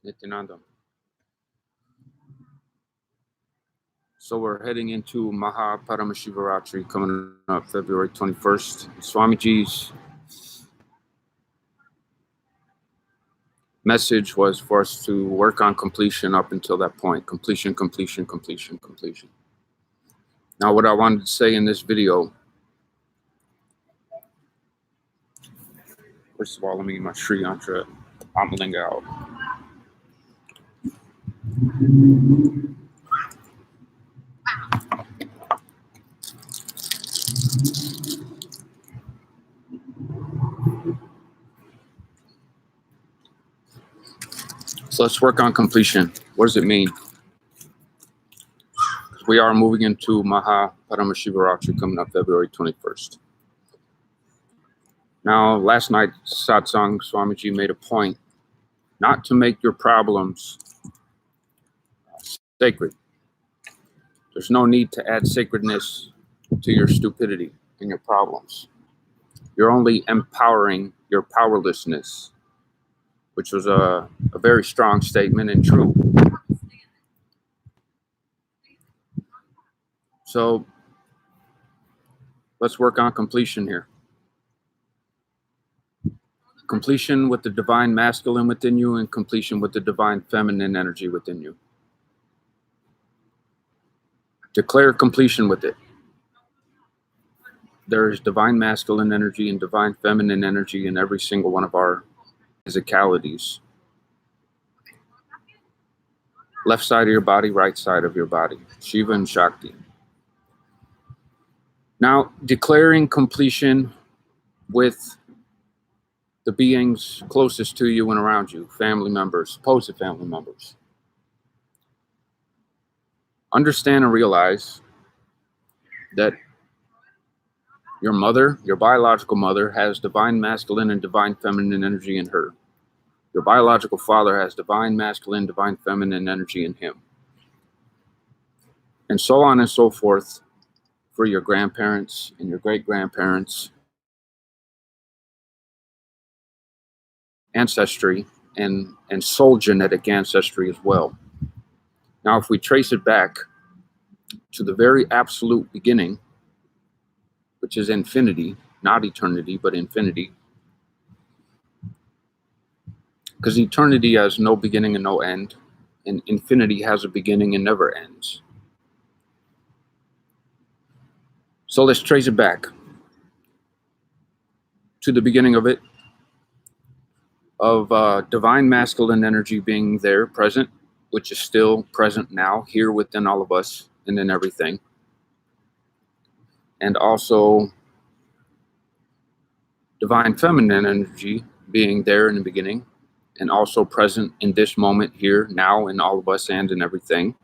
Nityananda. So we're heading into mahaparamashivaratri coming up February 21st. Swamiji's message was for us to work on completion up until that point. Completion, completion, completion, completion. Now what I wanted to say in this video, first of all, let me get my Sri Yantra Amalinga out. So let's work on completion. What does it mean? We are moving into mahaparamashivaratri coming up February 21st. Now, last night, satsang, Swamiji made a point not to make your problems sacred. There's no need to add sacredness to your stupidity and your problems. You're only empowering your powerlessness, which was a very strong statement and true. So let's work on completion here. Completion with the divine masculine within you and completion with the divine feminine energy within you. Declare completion with it. There is divine masculine energy and divine feminine energy in every single one of our physicalities. Left side of your body, right side of your body. Shiva and Shakti. Now, declaring completion with the beings closest to you and around you, family members, supposed family members. Understand and realize that your mother, your biological mother, has divine masculine and divine feminine energy in her. Your biological father has divine masculine, divine feminine energy in him. And so on and so forth for your grandparents and your great-grandparents, ancestry, and soul genetic ancestry as well. Now, if we trace it back to the very absolute beginning, which is infinity, not eternity, but infinity, because eternity has no beginning and no end, and infinity has a beginning and never ends. So let's trace it back to the beginning of it, of divine masculine energy being there, present, which is still present now, here within all of us and in everything. And also divine feminine energy being there in the beginning and also present in this moment here, now, in all of us and in everything.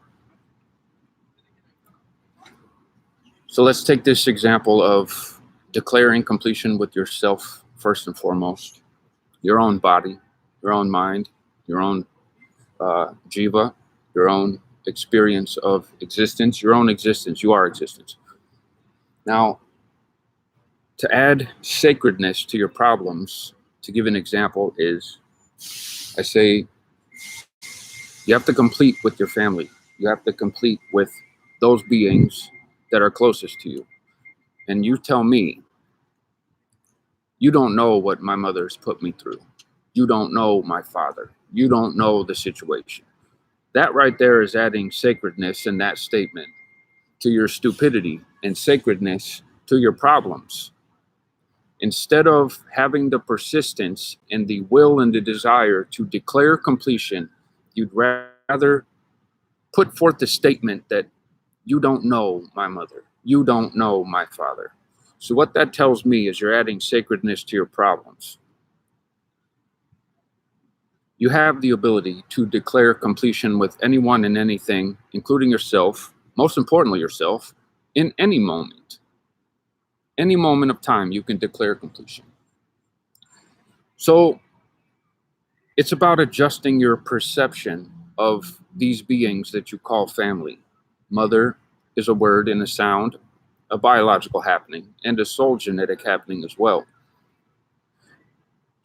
So let's take this example of declaring completion with yourself first and foremost. Your own body, your own mind, your own jiva, your own experience of existence, your own existence. You are existence. Now, to add sacredness to your problems, to give an example, is I say you have to complete with your family. You have to complete with those beings that are closest to you. And you tell me, you don't know what my mother's put me through. You don't know my father. You don't know the situation. That right there is adding sacredness in that statement to your stupidity and sacredness to your problems. Instead of having the persistence and the will and the desire to declare completion, you'd rather put forth the statement that you don't know my mother. You don't know my father. So what that tells me is you're adding sacredness to your problems. You have the ability to declare completion with anyone and anything, including yourself, most importantly yourself, in any moment. Any moment of time, you can declare completion. So it's about adjusting your perception of these beings that you call family. Mother is a word and a sound, a biological happening, and a soul genetic happening as well.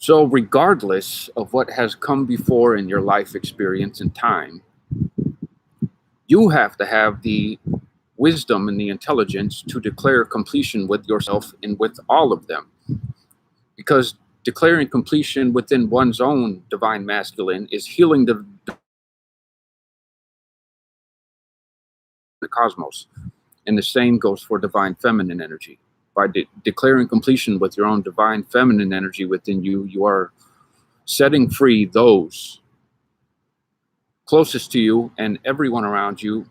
So regardless of what has come before in your life experience and time, you have to have the wisdom and the intelligence to declare completion with yourself and with all of them. Because declaring completion within one's own divine masculine is healing the cosmos. And the same goes for divine feminine energy. By declaring completion with your own divine feminine energy within you, you are setting free those closest to you and everyone around you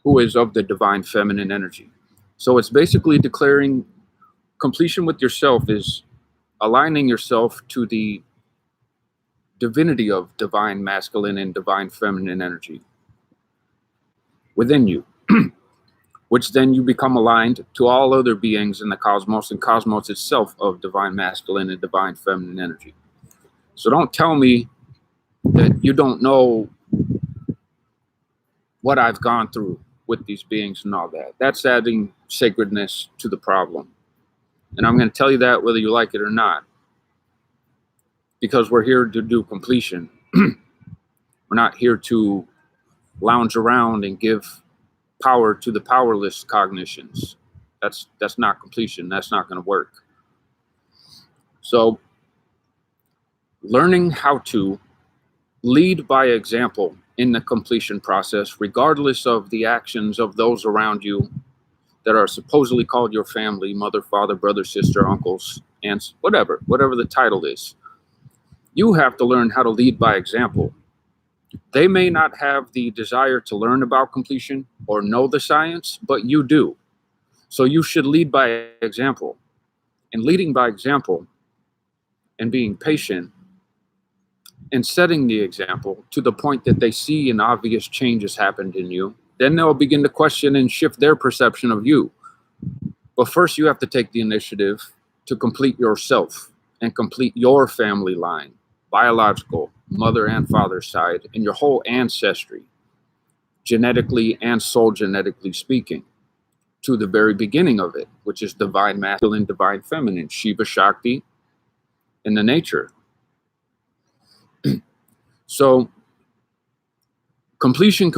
who is of the divine feminine energy. So it's basically declaring completion with yourself is aligning yourself to the divinity of divine masculine and divine feminine energy within you, which then you become aligned to all other beings in the cosmos and cosmos itself of divine masculine and divine feminine energy. So don't tell me that you don't know what I've gone through with these beings and all that. That's adding sacredness to the problem. And I'm going to tell you that whether you like it or not, because we're here to do completion. We're not here to lounge around and give power to the powerless cognitions. That's not completion. That's not going to work. So learning how to lead by example in the completion process, regardless of the actions of those around you that are supposedly called your family, mother, father, brother, sister, uncles, aunts, whatever the title is. You have to learn how to lead by example. They may not have the desire to learn about completion or know the science, but you do. So you should lead by example. And leading by example and being patient and setting the example to the point that they see an obvious change has happened in you, then they'll begin to question and shift their perception of you. But first, you have to take the initiative to complete yourself and complete your family line, biological, mother and father side, and your whole ancestry, genetically and soul genetically speaking, to the very beginning of it, which is divine masculine, divine feminine, Shiva Shakti, in the nature. So completion.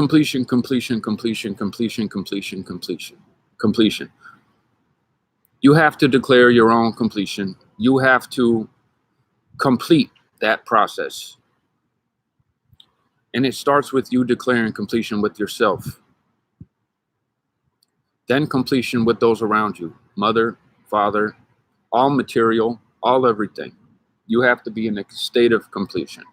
You have to declare your own completion. You have to complete that process. And it starts with you declaring completion with yourself. Then completion with those around you, mother, father, all material, all everything. You have to be in a state of completion.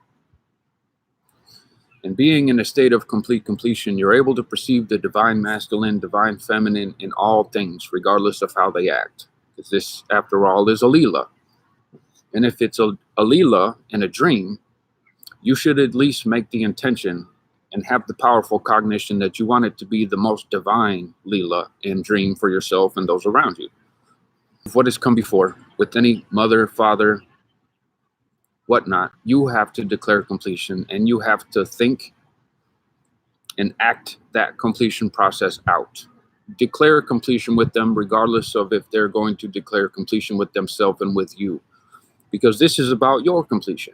And being in a state of complete completion, you're able to perceive the divine masculine, divine feminine in all things, regardless of how they act. Because this, after all, is a Leela. And if it's a Leela in a dream, you should at least make the intention and have the powerful cognition that you want it to be the most divine Leela and dream for yourself and those around you. What has come before, with any mother, father, whatnot, you have to declare completion and you have to think and act that completion process out. Declare completion with them regardless of if they're going to declare completion with themselves and with you, because this is about your completion.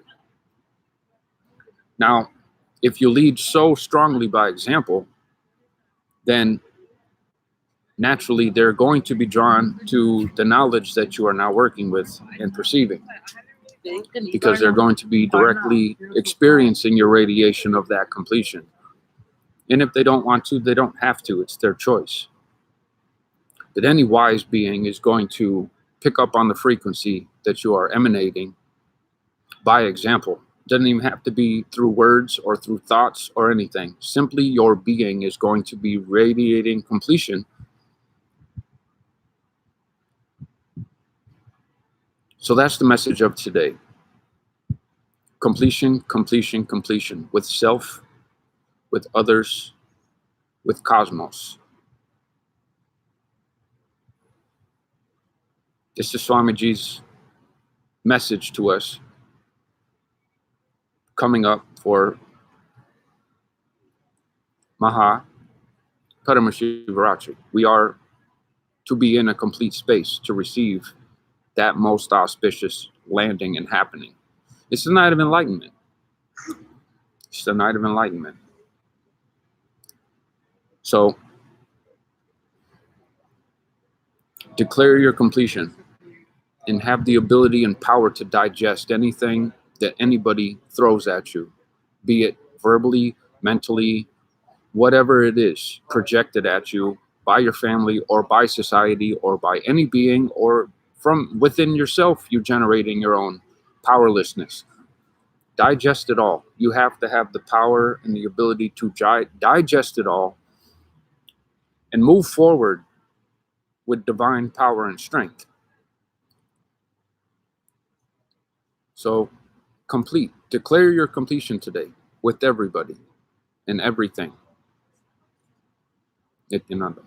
Now, if you lead so strongly by example, then naturally they're going to be drawn to the knowledge that you are now working with and perceiving, because they're going to be directly experiencing your radiation of that completion. And if they don't want to, they don't have to. It's their choice. But any wise being is going to pick up on the frequency that you are emanating by example. It doesn't even have to be through words or through thoughts or anything. Simply your being is going to be radiating completion. So that's the message of today. Completion with self, with others, with cosmos. This is Swamiji's message to us coming up for mahaparamashivaratri. We are to be in a complete space to receive that most auspicious landing and happening. It's the night of enlightenment. It's the night of enlightenment. So declare your completion and have the ability and power to digest anything that anybody throws at you, be it verbally, mentally, whatever it is projected at you by your family or by society or by any being or from within yourself, you generating your own powerlessness. Digest it all. You have to have the power and the ability to digest it all and move forward with divine power and strength. So declare your completion today with everybody and everything. Nityananda.